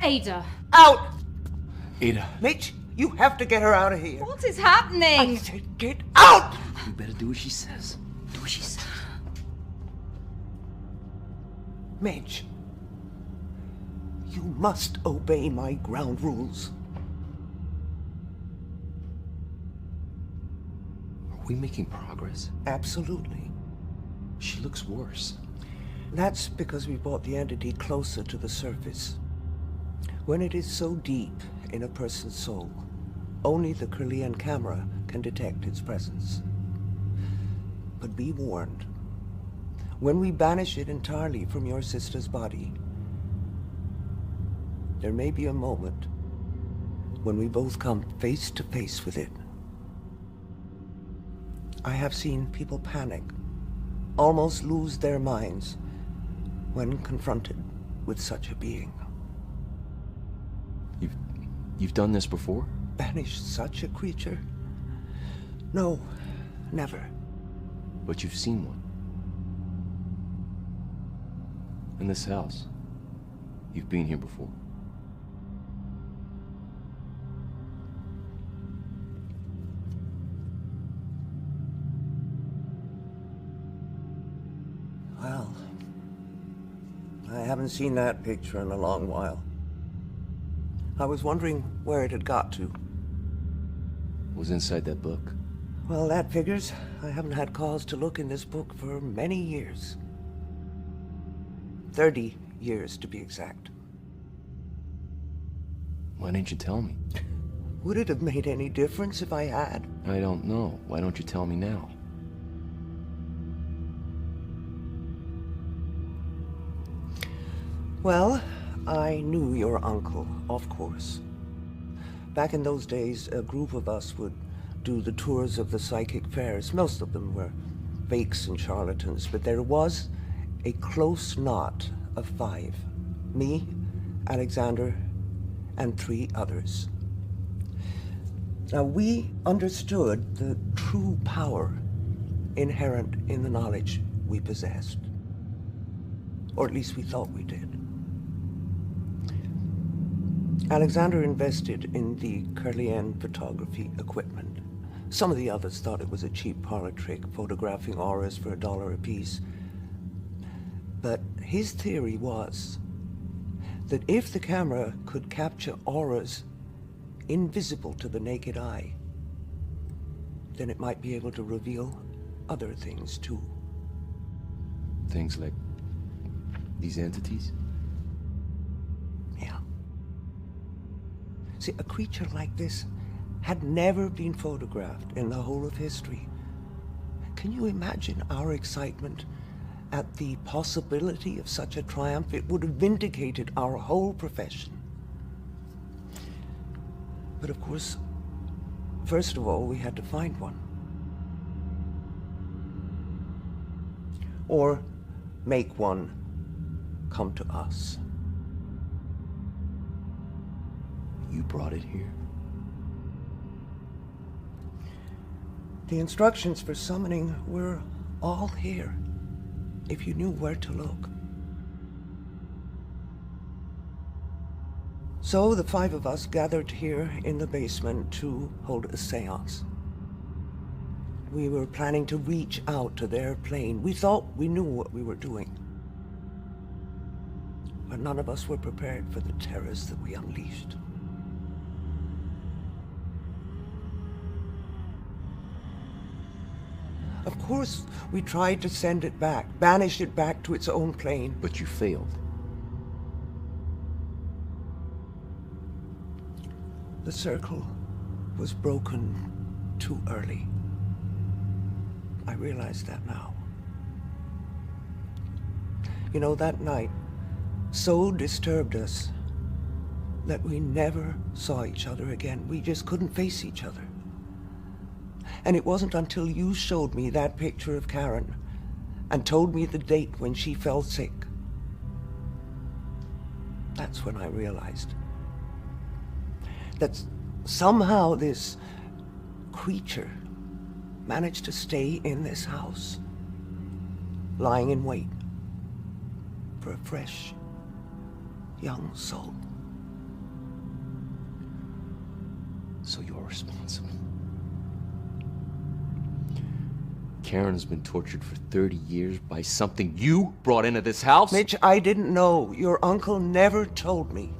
Ada. Out! Ada. Mitch, you have to get her out of here. What is happening? I said get out! You better do what she says. Do what she says. Mitch, you must obey my ground rules. Are we making progress? Absolutely. She looks worse. That's because we brought the entity closer to the surface. When it is so deep in a person's soul, only the Kirlian camera can detect its presence. But be warned, when we banish it entirely from your sister's body, there may be a moment when we both come face to face with it. I have seen people panic, almost lose their minds when confronted with such a being. You've done this before? Banished such a creature? No, never. But you've seen one. In this house. You've been here before. Well, I haven't seen that picture in a long while. I was wondering where it had got to. It was inside that book. Well, that figures. I haven't had cause to look in this book for many years. 30 years, to be exact. Why didn't you tell me? Would it have made any difference if I had? I don't know. Why don't you tell me now? Well, I knew your uncle, of course. Back in those days, a group of us would do the tours of the psychic fairs. Most of them were fakes and charlatans, but there was a close knot of 5. Me, Alexander, and 3 others. Now, we understood the true power inherent in the knowledge we possessed. Or at least we thought we did. Alexander invested in the Curlian photography equipment. Some of the others thought it was a cheap parlor trick, photographing auras for $1 apiece. But his theory was that if the camera could capture auras invisible to the naked eye, then it might be able to reveal other things too. Things like these entities? Yeah. See, a creature like this had never been photographed in the whole of history. Can you imagine our excitement at the possibility of such a triumph? It would have vindicated our whole profession. But of course, first of all, we had to find one. Or make one come to us. You brought it here? The instructions for summoning were all here, if you knew where to look. So the 5 of us gathered here in the basement to hold a seance. We were planning to reach out to their plane. We thought we knew what we were doing. But none of us were prepared for the terrors that we unleashed. Of course, we tried to send it back, banish it back to its own plane. But you failed. The circle was broken too early. I realize that now. You know, that night so disturbed us that we never saw each other again. We just couldn't face each other. And it wasn't until you showed me that picture of Karen and told me the date when she fell sick. That's when I realized that somehow this creature managed to stay in this house, lying in wait for a fresh, young soul. So you're responsible. Karen's been tortured for 30 years by something you brought into this house? Mitch, I didn't know. Your uncle never told me.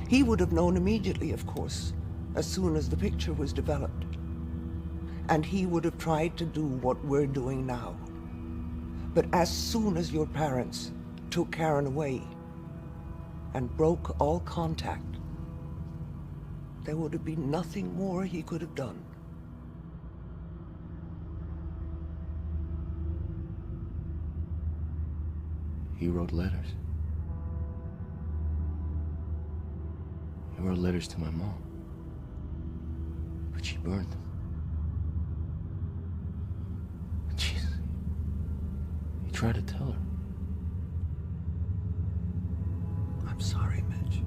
He would have known immediately, of course, as soon as the picture was developed. And he would have tried to do what we're doing now. But as soon as your parents took Karen away and broke all contact, there would have been nothing more he could have done. He wrote letters. He wrote letters to my mom. But she burned them. Jeez. He tried to tell her. I'm sorry, Mitch.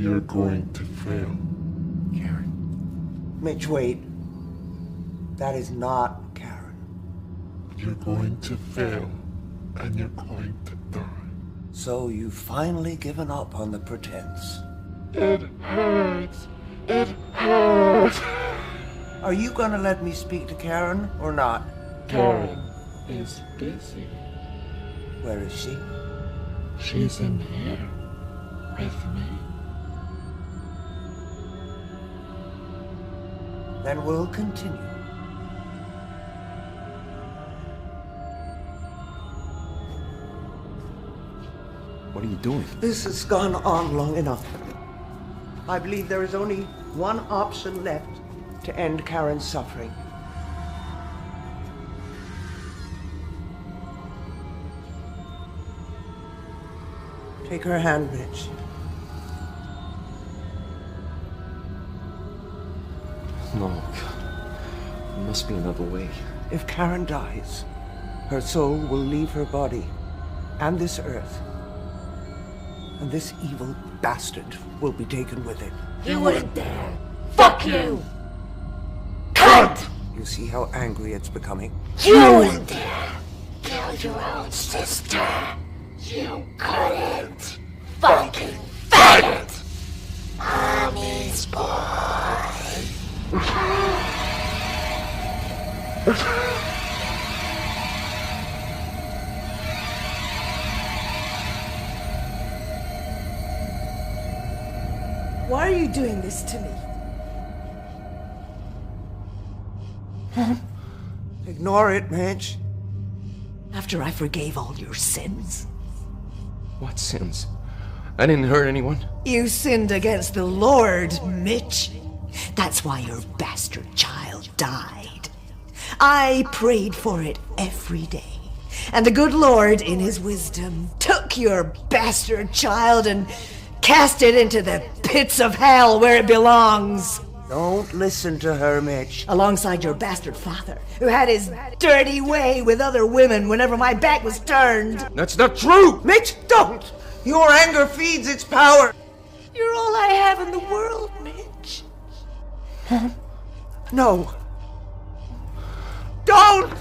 You're going to fail. Karen. Mitch, wait. That is not Karen. You're going to fail, and you're going to die. So you've finally given up on the pretense. It hurts. It hurts. Are you gonna let me speak to Karen or not? Karen is busy. Where is she? She's in here with me. Then we'll continue. What are you doing? This has gone on long enough. I believe there is only one option left to end Karen's suffering. Take her hand, Mitch. No. There must be another way. If Karen dies, her soul will leave her body and this earth. And this evil bastard will be taken with it. You wouldn't dare. Fuck you! Cunt! You see how angry it's becoming? You wouldn't dare kill your own sister. You couldn't. Fucking faggot! Mommy's boy. Why are you doing this to me? Ignore it, Mitch. After I forgave all your sins. What sins? I didn't hurt anyone. You sinned against the Lord, Mitch. That's why your bastard child died. I prayed for it every day. And the good Lord, in his wisdom, took your bastard child and cast it into the pits of hell where it belongs. Don't listen to her, Mitch. Alongside your bastard father, who had his dirty way with other women whenever my back was turned. That's not true! Mitch, don't! Your anger feeds its power. You're all I have in the world, Mitch. No. Don't!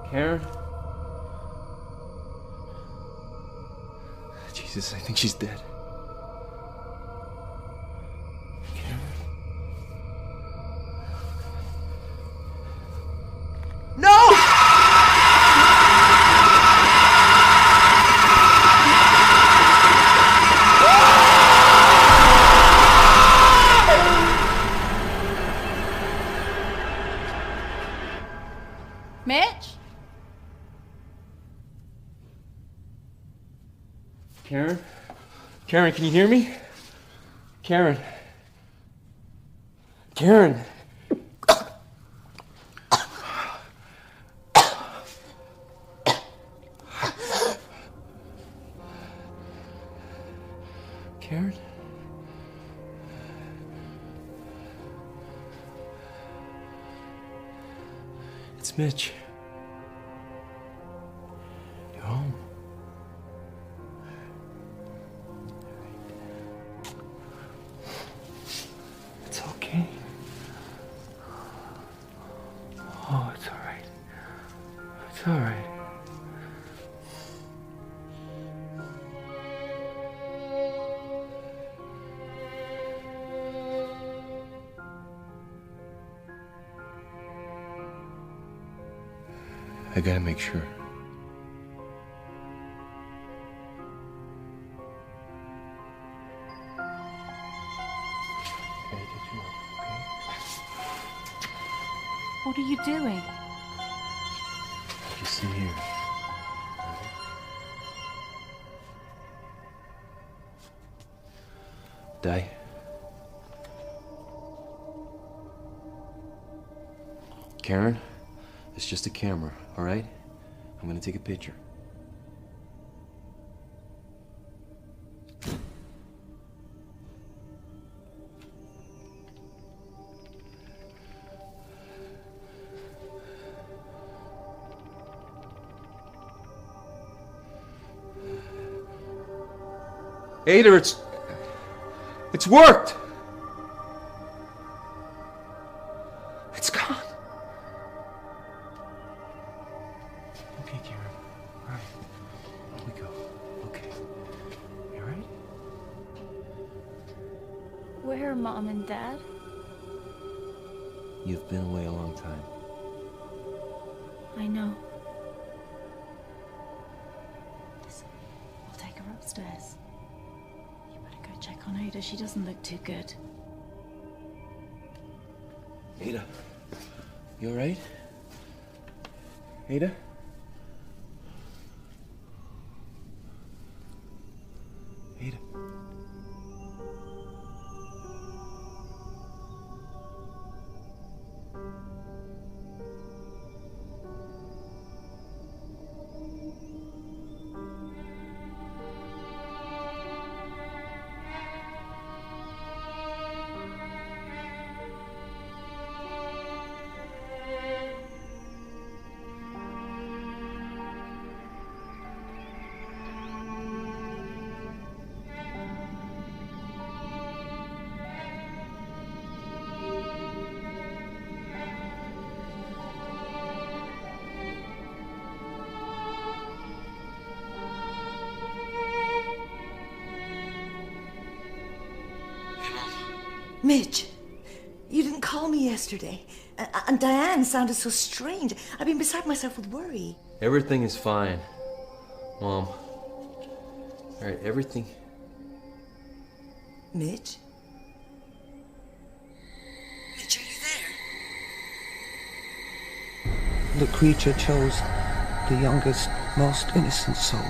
Karen? Jesus, I think she's dead. Karen? No! Mitch? Karen? Karen, can you hear me? Karen? Karen? Karen? It's Mitch. You're home. It's okay. Oh, it's all right. It's all right. I gotta make sure. What are you doing? Just in here. Die. Karen, It's just a camera, all right? I'm gonna take a picture. Ada, it's worked! It's gone. Okay, Karen. All right. Here we go. Okay. You all right? Where are Mom and Dad? You've been away a long time. I know. Listen, we'll take her upstairs. You better go check on Ada. She doesn't look too good. Ada, you all right? Ada? Ada. Mitch, you didn't call me yesterday. And Diane sounded so strange. I've been beside myself with worry. Everything is fine, Mom. All right, everything... Mitch? Mitch, are you there? The creature chose the youngest, most innocent soul.